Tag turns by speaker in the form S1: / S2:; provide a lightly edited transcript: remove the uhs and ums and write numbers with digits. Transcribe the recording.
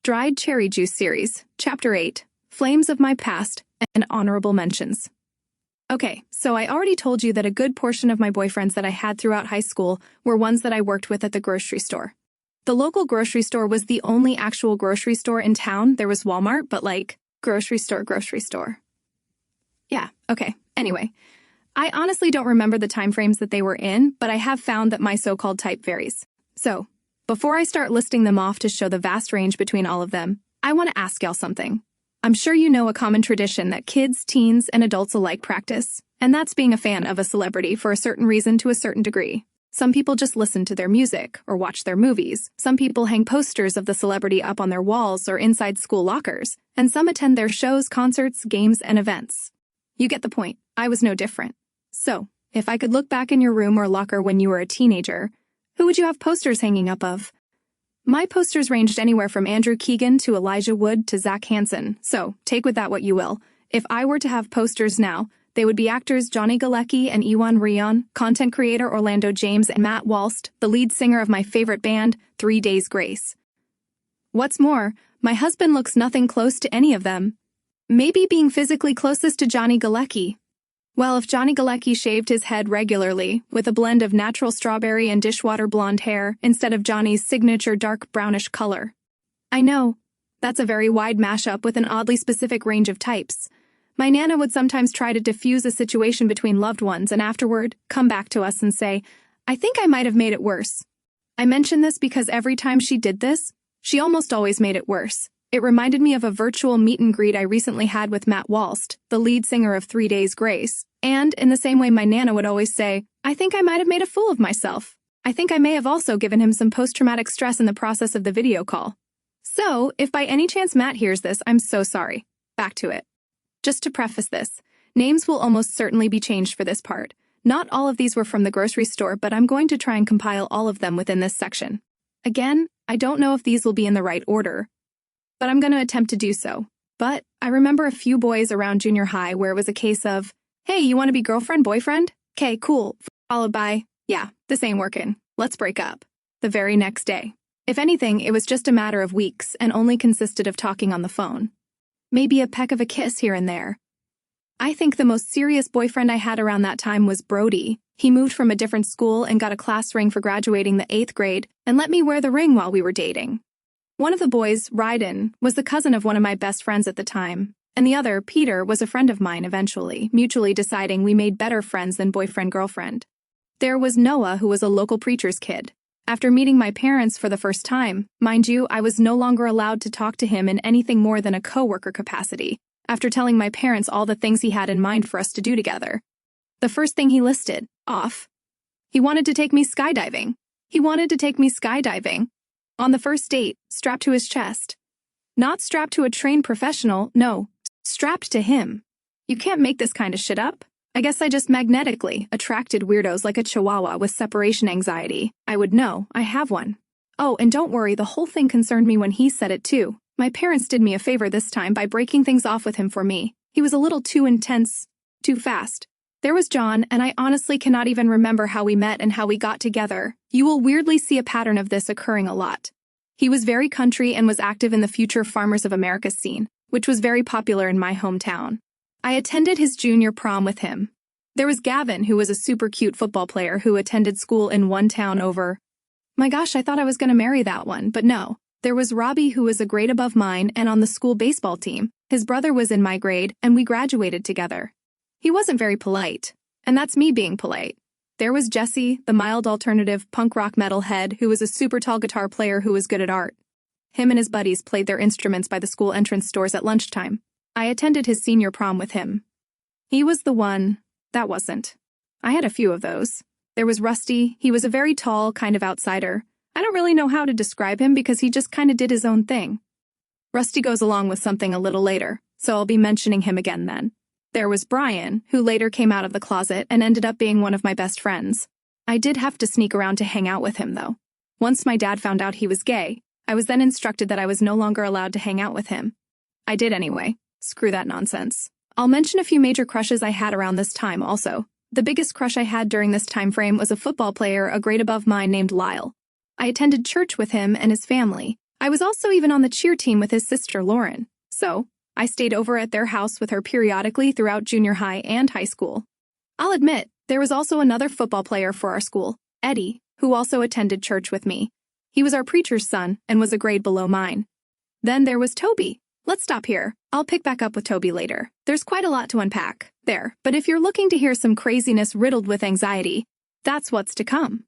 S1: Dried Cherry Juice Series, Chapter 8, Flames of My Past and Honorable Mentions. Okay, so I already told you that a good portion of my boyfriends that I had throughout high school were ones that I worked with at the grocery store. The local grocery store was the only actual grocery store in town. There was Walmart, but like, grocery store. Yeah, okay. Anyway, I honestly don't remember the time frames that they were in, but I have found that my so-called type varies. So, before I start listing them off to show the vast range between all of them, I want to ask y'all something. I'm sure you know a common tradition that kids, teens, and adults alike practice, and that's being a fan of a celebrity for a certain reason to a certain degree. Some people just listen to their music or watch their movies. Some people hang posters of the celebrity up on their walls or inside school lockers, and some attend their shows, concerts, games, and events. You get the point. I was no different. So, if I could look back in your room or locker when you were a teenager, who would you have posters hanging up of? My posters ranged anywhere from Andrew Keegan to Elijah Wood to Zach Hansen, so take with that what you will. If I were to have posters now, they would be actors Johnny Galecki and Iwan Rheon, content creator Orlando James and Matt Walst, the lead singer of my favorite band, 3 Days Grace. What's more, my husband looks nothing close to any of them. Maybe being physically closest to Johnny Galecki. Well, if Johnny Galecki shaved his head regularly, with a blend of natural strawberry and dishwater blonde hair instead of Johnny's signature dark brownish color. I know, that's a very wide mashup with an oddly specific range of types. My Nana would sometimes try to diffuse a situation between loved ones and afterward come back to us and say, I think I might have made it worse. I mention this because every time she did this, she almost always made it worse. It reminded me of a virtual meet and greet I recently had with Matt Walst, the lead singer of 3 Days Grace. And in the same way my Nana would always say, I think I might have made a fool of myself. I think I may have also given him some post-traumatic stress in the process of the video call. So, if by any chance Matt hears this, I'm so sorry. Back to it. Just to preface this, names will almost certainly be changed for this part. Not all of these were from the grocery store, but I'm going to try and compile all of them within this section. Again, I don't know if these will be in the right order, but I'm going to attempt to do so. But I remember a few boys around junior high where it was a case of, hey, you want to be girlfriend, boyfriend? Okay, cool. Followed by, yeah, this ain't working. Let's break up. The very next day. If anything, it was just a matter of weeks and only consisted of talking on the phone. Maybe a peck of a kiss here and there. I think the most serious boyfriend I had around that time was Brody. He moved from a different school and got a class ring for graduating the 8th grade and let me wear the ring while we were dating. One of the boys, Ryden, was the cousin of one of my best friends at the time, and the other, Peter, was a friend of mine eventually, mutually deciding we made better friends than boyfriend-girlfriend. There was Noah, who was a local preacher's kid. After meeting my parents for the first time, mind you, I was no longer allowed to talk to him in anything more than a coworker capacity, after telling my parents all the things he had in mind for us to do together. The first thing he listed off. He wanted to take me skydiving. On the first date, strapped to his chest. Not strapped to a trained professional, no, strapped to him. You can't make this kind of shit up. I guess I just magnetically attracted weirdos like a chihuahua with separation anxiety. I would know, I have one. Oh, and don't worry, the whole thing concerned me when he said it too. My parents did me a favor this time by breaking things off with him for me. He was a little too intense, too fast. There was John, and I honestly cannot even remember how we met and how we got together. You will weirdly see a pattern of this occurring a lot. He was very country and was active in the Future Farmers of America scene, which was very popular in my hometown. I attended his junior prom with him. There was Gavin, who was a super cute football player who attended school in one town over. My gosh, I thought I was going to marry that one, but no. There was Robbie, who was a grade above mine and on the school baseball team. His brother was in my grade, and we graduated together. He wasn't very polite, and that's me being polite. There was Jesse, the mild alternative punk rock metal head who was a super tall guitar player who was good at art. Him and his buddies played their instruments by the school entrance doors at lunchtime. I attended his senior prom with him. He was the one that wasn't. I had a few of those. There was Rusty. He was a very tall kind of outsider. I don't really know how to describe him because he just kind of did his own thing. Rusty goes along with something a little later, so I'll be mentioning him again then. There was Brian, who later came out of the closet and ended up being one of my best friends. I did have to sneak around to hang out with him, though. Once my dad found out he was gay, I was then instructed that I was no longer allowed to hang out with him. I did anyway. Screw that nonsense. I'll mention a few major crushes I had around this time also. The biggest crush I had during this time frame was a football player a grade above mine named Lyle. I attended church with him and his family. I was also even on the cheer team with his sister Lauren, so I stayed over at their house with her periodically throughout junior high and high school. I'll admit, there was also another football player for our school, Eddie, who also attended church with me. He was our preacher's son and was a grade below mine. Then there was Toby. Let's stop here. I'll pick back up with Toby later. There's quite a lot to unpack there, but if you're looking to hear some craziness riddled with anxiety, that's what's to come.